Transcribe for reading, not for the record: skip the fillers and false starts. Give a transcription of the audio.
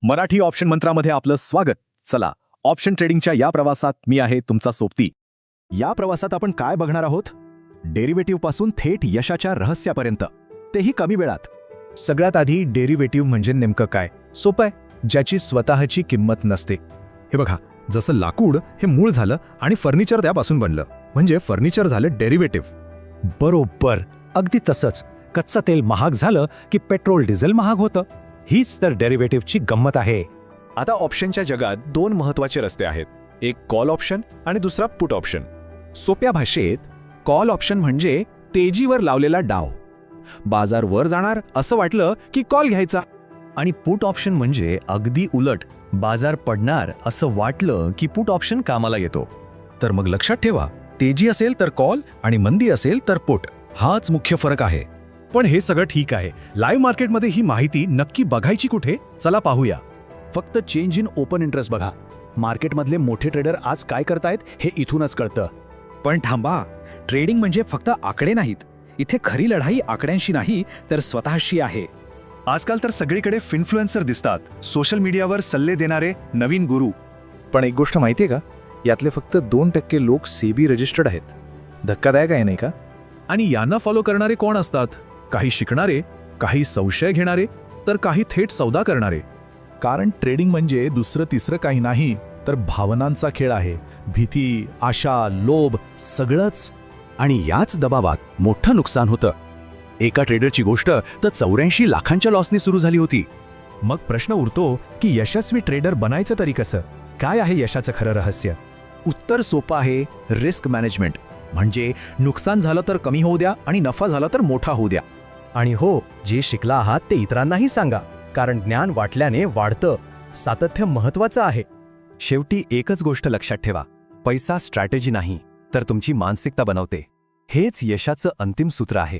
Marathi option मंत्रामध्ये आपलं स्वागत. चला, ऑप्शन ट्रेडिंगच्या या प्रवासात मी आहे तुमचा सोबती. या प्रवासात आपण काय बघणार आहोत? डेरिव्हेटिव्ह पासून थेट यशाच्या रहस्यापर्यंत, तेही कमी वेळात. सगळ्यात आधी डेरिव्हेटिव्ह म्हणजे नेमकं काय? सोपं आहे, ज्याची स्वतःची किंमत नसते. हे बघा, जसं लाकूड हे मूळ झालं आणि फर्निचर त्यापासून बनलं, म्हणजे फर्निचर झालं डेरिव्हेटिव्ह. बरोबर, अगदी तसंच. कच्चं तेल महाग झालं की पेट्रोल डिझेल महाग होतं. हीच तर डेरिव्हेटिव्हची गंमत आहे. आता ऑप्शनच्या जगात दोन महत्त्वाचे रस्ते आहेत, एक कॉल ऑप्शन आणि दुसरा पुट ऑप्शन. सोप्या भाषेत कॉल ऑप्शन म्हणजे तेजीवर लावलेला डाव. बाजार वर जाणार असं वाटलं की कॉल घ्यायचा. आणि पुट ऑप्शन म्हणजे अगदी उलट, बाजार पडणार असं वाटलं की पुट ऑप्शन कामाला येतो. तर मग लक्षात ठेवा, तेजी असेल तर कॉल आणि मंदी असेल तर पुट, हाच मुख्य फरक आहे. पण हे सगळं ठीक आहे. लाईव्ह मार्केटमध्ये ही माहिती नक्की बघायची कुठे? चला पाहूया. फक्त चेंज इन ओपन इंटरेस्ट बघा. मार्केटमधले मोठे ट्रेडर आज काय करतायत हे इथूनच कळतं. पण थांबा, ट्रेडिंग म्हणजे फक्त आकडे नाहीत. इथे खरी लढाई आकड्यांशी नाही तर स्वतःशी आहे. आजकाल तर सगळीकडे इन्फ्लुएन्सर दिसतात, सोशल मीडियावर सल्ले देणारे नवीन गुरु. पण एक गोष्ट माहितीये का? यातले फक्त 2% लोक सेबी रजिस्टर्ड आहेत. धक्कादायक आहे नाही का? आणि यांना फॉलो करणारे कोण असतात? काही शिकणारे, काही संशय घेणारे, तर काही थेट सौदा करणारे. कारण ट्रेडिंग म्हणजे दुसरं तिसरं काही नाही तर भावनांचा खेळ आहे. भीती, आशा, लोभ सगळंच. आणि याच दबावात मोठं नुकसान होतं. एका ट्रेडरची गोष्ट तर 84 लाखांच्या लॉसने सुरू झाली होती. मग प्रश्न उरतो की यशस्वी ट्रेडर बनायचं तरी कसं? काय आहे यशाचं खरं रहस्य? उत्तर सोपं आहे, रिस्क मॅनेजमेंट. म्हणजे नुकसान झालं तर कमी होऊ द्या आणि नफा झाला तर मोठा होऊ द्या. आणि हो, जे शिकला आहात ते इतरांनाही सांगा, कारण ज्ञान वाटल्याने वाढतं. सातत्य महत्वाचं आहे. शेवटी एकच गोष्ट लक्षात ठेवा, पैसा स्ट्रॅटेजी नाही तर तुमची मानसिकता बनवते. हेच यशाचं अंतिम सूत्र आहे.